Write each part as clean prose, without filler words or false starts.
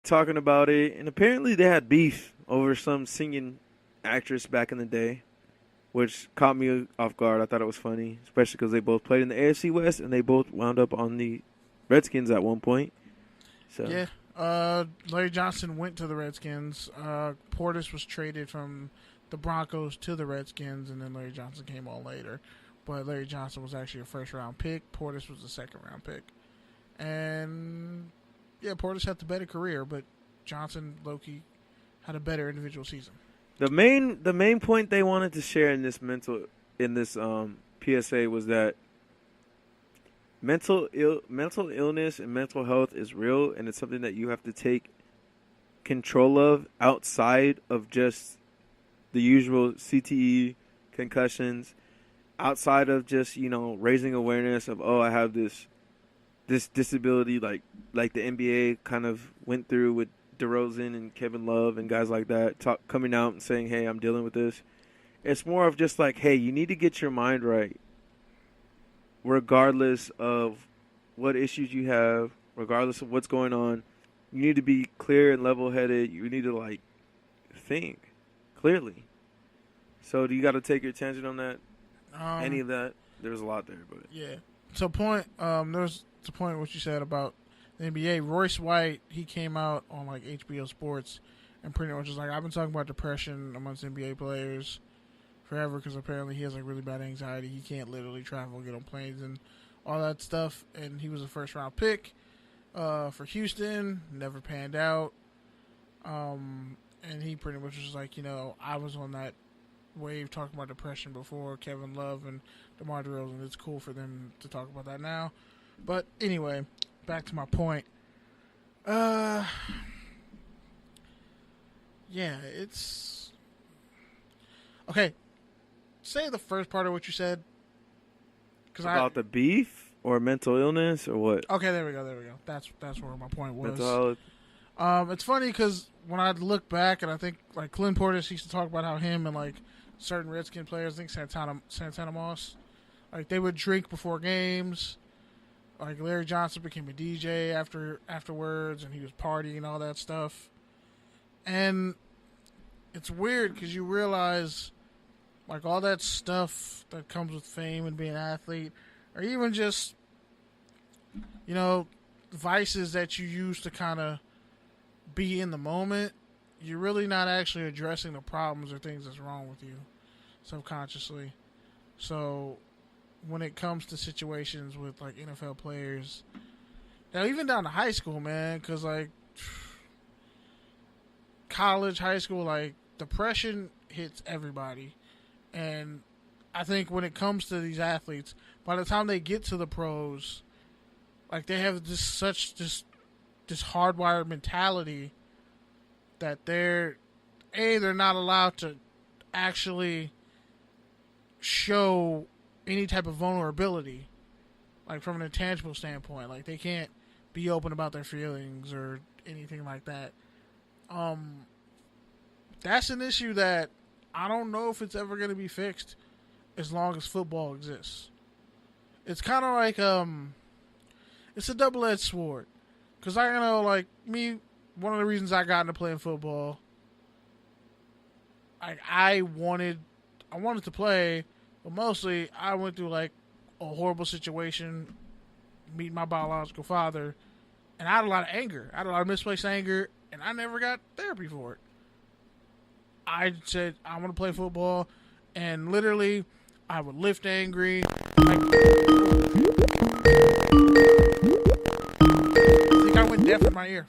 talking about it, and apparently they had beef over some singing actress back in the day, which caught me off guard. I thought it was funny, especially because they both played in the AFC West and they both wound up on the Redskins at one point. So Yeah. Larry Johnson went to the Redskins. Portis was traded from the Broncos to the Redskins, and then Larry Johnson came on later. But Larry Johnson was actually a first-round pick. Portis was a second-round pick. And, yeah, Portis had the better career, but Johnson, low-key, had a better individual season. the main point they wanted to share in this PSA was that mental illness and mental health is real, and it's something that you have to take control of outside of just the usual CTE, concussions, outside of just, raising awareness of, I have this disability, like the NBA kind of went through with DeRozan and Kevin Love and guys like that, coming out and saying, hey, I'm dealing with this. It's more of just like, hey, you need to get your mind right regardless of what issues you have, regardless of what's going on. You need to be clear and level-headed. You need to, think clearly. So do you got to take your tangent on that? Any of that? There's a lot there, but yeah. So there's the point what you said about the NBA. Royce White, he came out on HBO Sports and pretty much was like, I've been talking about depression amongst NBA players forever because apparently he has really bad anxiety. He can't literally travel, get on planes, and all that stuff. And he was a first round pick for Houston, never panned out. And he pretty much was like, I was on that wave talking about depression before Kevin Love and DeMar DeRozan. It's cool for them to talk about that now. But anyway, back to my point. Yeah, it's okay. Say the first part of what you said. About the beef or mental illness or what? Okay, there we go. That's where my point was. Mental health. It's funny because when I look back and I think Clint Portis used to talk about how him and certain Redskin players, I think Santana Moss, they would drink before games. Larry Johnson became a DJ afterwards, and he was partying and all that stuff. And it's weird because you realize, all that stuff that comes with fame and being an athlete, or even just, vices that you use to kind of be in the moment, you're really not actually addressing the problems or things that's wrong with you subconsciously. So when it comes to situations with NFL players, now even down to high school, man, because college, high school, depression hits everybody. And I think when it comes to these athletes, by the time they get to the pros, they have this hardwired mentality that they're not allowed to actually show any type of vulnerability, from an intangible standpoint. They can't be open about their feelings or anything like that. That's an issue that I don't know if it's ever going to be fixed as long as football exists. It's kind of it's a double-edged sword. Because I know, me, one of the reasons I got into playing football, I wanted to play, but mostly I went through a horrible situation, meeting my biological father, and I had a lot of anger. I had a lot of misplaced anger, and I never got therapy for it. I said, I want to play football, and literally, I would lift angry. I think I went deaf in my ear.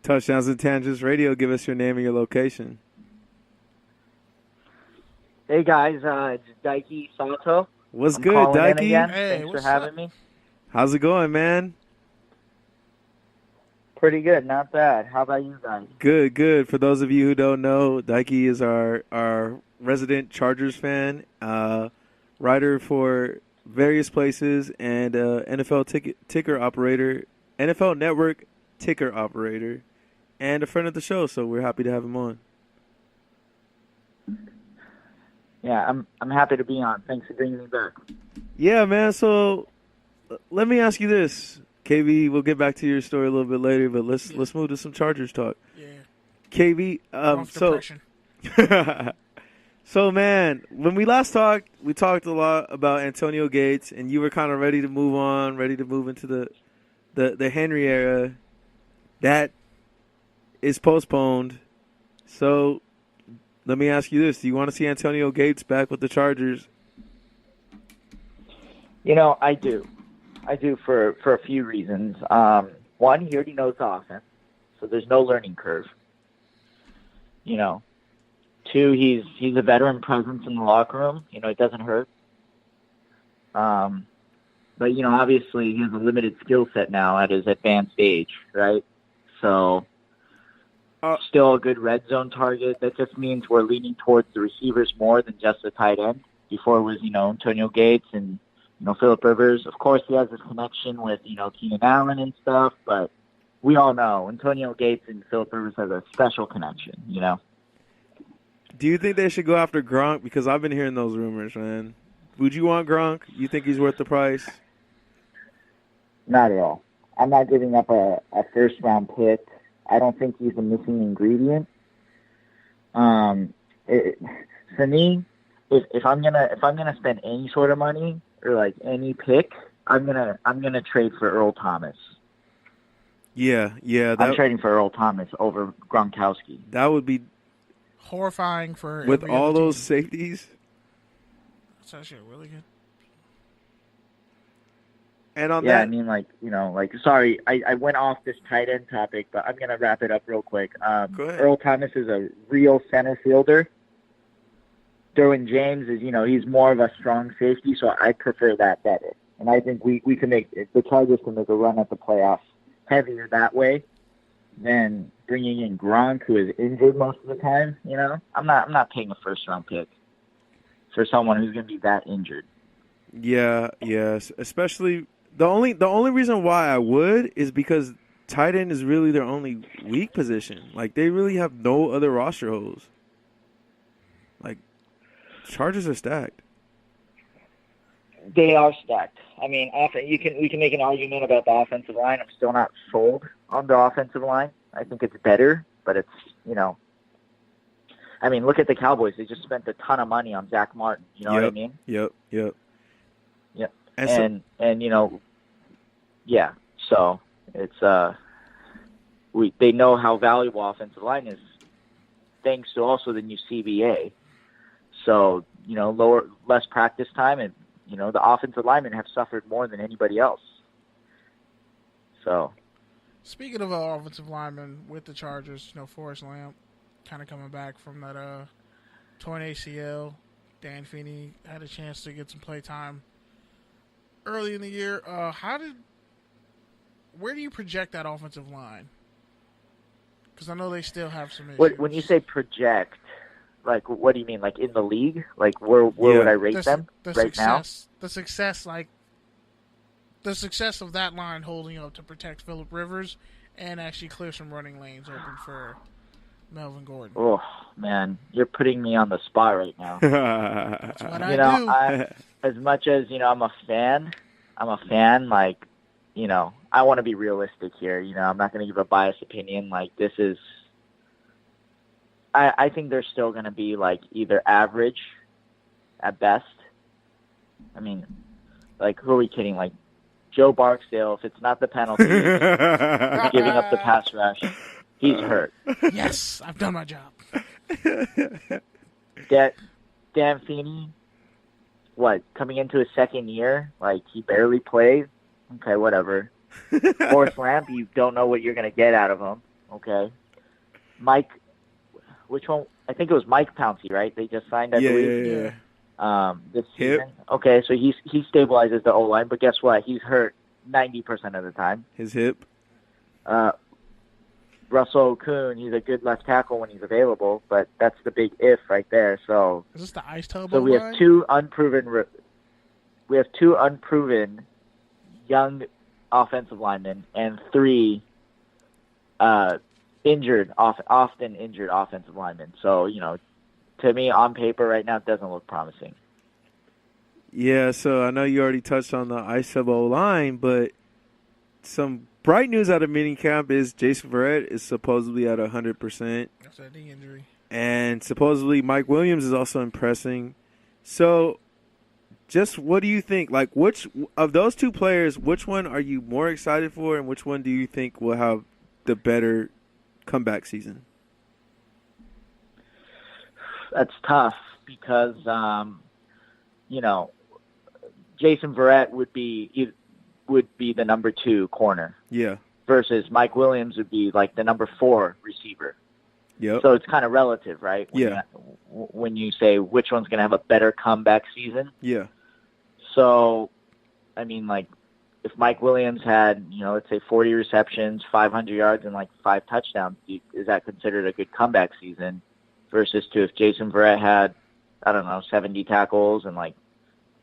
Touchdowns and Tangents Radio, give us your name and your location. Hey guys, it's Daiki Sato. What's I'm good, Daiki? Hey, Thanks for having me. How's it going, man? Pretty good, not bad. How about you guys? Good. For those of you who don't know, Daiki is our resident Chargers fan, writer for various places, and NFL ticker operator, NFL Network ticker operator, and a friend of the show. So we're happy to have him on. Yeah, I'm happy to be on. Thanks for bringing me back. Yeah, man. So let me ask you this: KV, we'll get back to your story a little bit later, but let's move to some Chargers talk. Yeah. KV, Off depression. So, man, when we last talked, we talked a lot about Antonio Gates, and you were kind of ready to move on, ready to move into the Henry era. That is postponed. So, let me ask you this. Do you want to see Antonio Gates back with the Chargers? I do. I do for a few reasons. One, he already knows the offense, so there's no learning curve. Two, he's a veteran presence in the locker room. It doesn't hurt. But obviously he has a limited skill set now at his advanced age, right? So still a good red zone target. That just means we're leaning towards the receivers more than just the tight end. Before it was, Antonio Gates and, Phillip Rivers. Of course, he has this connection with, Keenan Allen and stuff, but we all know Antonio Gates and Phillip Rivers have a special connection, Do you think they should go after Gronk? Because I've been hearing those rumors, man. Would you want Gronk? You think he's worth the price? Not at all. I'm not giving up a first-round pick. I don't think he's a missing ingredient. For me, if I'm gonna spend any sort of money or like any pick, I'm gonna trade for Earl Thomas. Yeah. I'm trading for Earl Thomas over Gronkowski. That would be horrifying for with every all other those team. safeties. That's actually really good. And on Yeah, that, I mean, sorry, I went off this tight end topic, but I'm gonna wrap it up real quick. Go ahead. Earl Thomas is a real center fielder. Derwin James is, he's more of a strong safety, so I prefer that better. And I think we can make the Chargers can make a run at the playoffs heavier that way than bringing in Gronk, who is injured most of the time. I'm not paying a first round pick for someone who's going to be that injured. Yes, especially the only reason why I would is because tight end is really their only weak position. Like they really have no other roster holes. Like Chargers are stacked. They are stacked. I mean, we can make an argument about the offensive line. I'm still not sold on the offensive line. I think it's better, but it's I mean, look at the Cowboys. They just spent a ton of money on Zack Martin. You know what I mean? Yep. And yeah. So it's they know how valuable offensive line is, thanks to also the new CBA. So less practice time, and the offensive linemen have suffered more than anybody else. So, speaking of offensive linemen with the Chargers, Forrest Lamp kind of coming back from that torn ACL. Dan Feeney had a chance to get some play time early in the year. Where do you project that offensive line? Because I know they still have some issues. When you say project, like, what do you mean? Like, in the league? Like, where would I rate them right now? The success of that line holding up to protect Phillip Rivers and actually clear some running lanes open for Melvin Gordon. Oh, man. You're putting me on the spot right now. That's what I do. As much as, I'm a fan, like, I want to be realistic here. I'm not going to give a biased opinion. Like, this is... I think they're still going to be, like, either average at best. I mean, like, who are we kidding? Like, Joe Barksdale, if it's not the penalty, giving up the pass rush, he's hurt. Yes, I've done my job. Dan Feeney, coming into his second year? Like, he barely played? Okay, whatever. Forrest Lamp, you don't know what you're going to get out of him. Okay. Mike... Which one? I think it was Mike Pouncey, right? They just signed, I believe. Yeah. This season. Okay, so he stabilizes the O-line, but guess what? He's hurt 90% of the time. His hip. Russell Okung, he's a good left tackle when he's available, but that's the big if right there. So is this the ice tub? So we have two unproven young offensive linemen and three often injured offensive linemen. So, to me, on paper right now, it doesn't look promising. Yeah, so I know you already touched on the ISO line, but some bright news out of minicamp is Jason Verrett is supposedly at 100%. That's that knee injury. And supposedly Mike Williams is also impressing. So, just what do you think? Like, which of those two players, which one are you more excited for, and which one do you think will have the better comeback season? That's tough because, Jason Verrett would be the number 2 corner. Yeah. Versus Mike Williams would be like the number 4 receiver. Yep. So it's kind of relative, right? When you say which one's going to have a better comeback season. Yeah. So, I mean, like, if Mike Williams had, let's say 40 receptions, 500 yards, and like 5 touchdowns, is that considered a good comeback season? Versus if Jason Verrett had, 70 tackles and like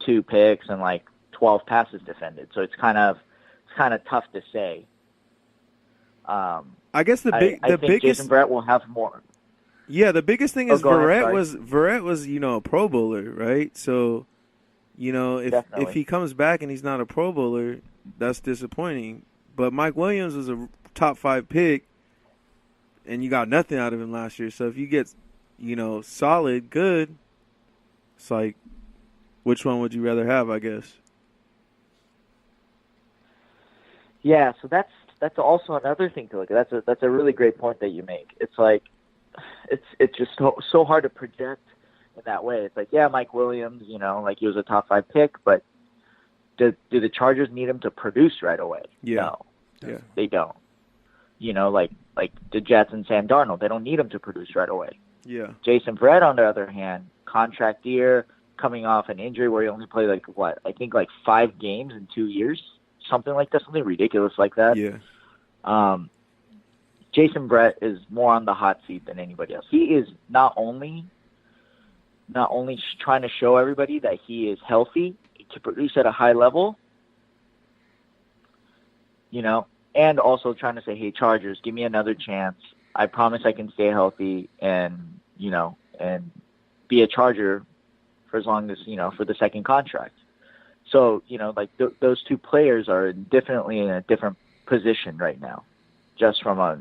2 picks and like 12 passes defended. So it's kind of tough to say. I guess I think biggest Jason Verrett will have more. Yeah, the biggest thing is Verrett ahead, was a Pro Bowler, right? So, if he comes back and he's not a Pro Bowler, that's disappointing. But Mike Williams was a top 5 pick, and you got nothing out of him last year. So if you get, solid, good, it's like, which one would you rather have? I guess. Yeah, so that's also another thing to look at. That's a really great point that you make. It's like it's just so hard to project in that way. It's like, yeah, Mike Williams, like he was a top 5 pick, but do the Chargers need him to produce right away? Yeah. No, yeah. They don't. Like the Jets and Sam Darnold, they don't need him to produce right away. Yeah. Jason Verrett, on the other hand, contract year, coming off an injury where he only played I think 5 games in 2 years, something like that, something ridiculous like that. Yeah. Jason Verrett is more on the hot seat than anybody else. He is not only trying to show everybody that he is healthy to produce at a high level, and also trying to say, hey, Chargers, give me another chance. I promise I can stay healthy and be a Charger for as long as, for the second contract. So, those two players are definitely in a different position right now, just from a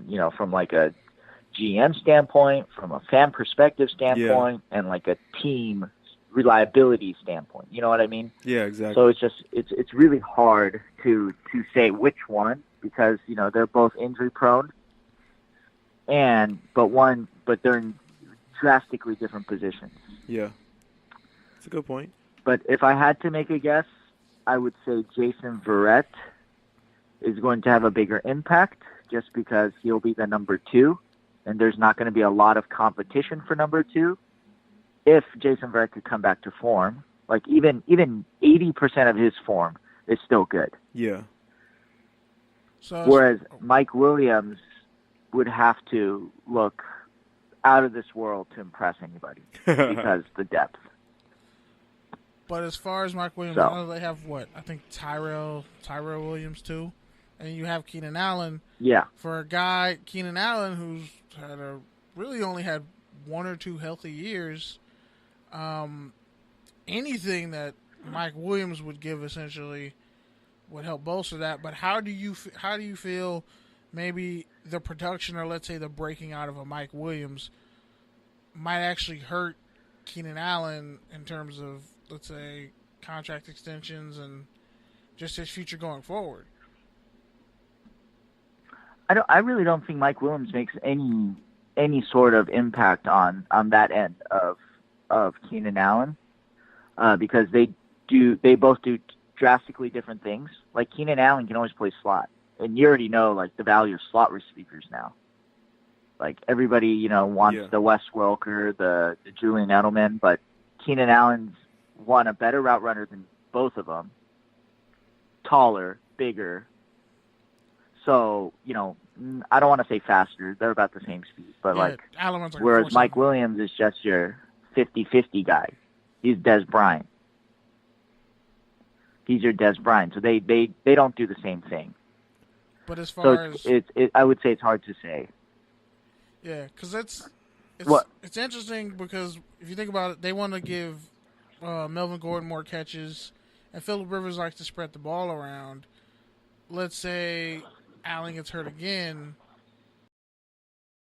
GM standpoint, from a fan perspective standpoint, and like a team reliability standpoint. You know what I mean? Yeah, exactly. So it's really hard to say which one, because they're both injury prone, but they're in drastically different positions. Yeah, that's a good point. But if I had to make a guess, I would say Jason Verrett is going to have a bigger impact just because he'll be the number 2, and there's not going to be a lot of competition for number 2. If Jason Verrett could come back to form, like even 80% of his form is still good. Yeah. Whereas Mike Williams would have to look out of this world to impress anybody because the depth. But as far as Mike Williams, I know they have I think Tyrell Williams too, and you have Keenan Allen. Yeah. For a guy, Keenan Allen, who's really only had 1 or 2 healthy years, anything that Mike Williams would give essentially would help bolster that. But how do you feel maybe the production, or let's say the breaking out of a Mike Williams, might actually hurt Keenan Allen in terms of, let's say, contract extensions and just his future going forward? I really don't think Mike Williams makes any sort of impact on that end of Keenan Allen, because they both do drastically different things. Like Keenan Allen can always play slot, and you already know like the value of slot receivers now. Like everybody wants the Wes Welker, the Julian Edelman, but Keenan Allen's a better route runner than both of them. Taller, bigger. So, I don't want to say faster. They're about the same speed. But, whereas Mike Williams is just your 50-50 guy. He's Des Bryant. He's your Des Bryant. So they don't do the same thing. But as far as... I would say it's hard to say. Yeah, because it's interesting because if you think about it, they want to give Melvin Gordon more catches, and Phillip Rivers likes to spread the ball around. let's say Allen gets hurt again,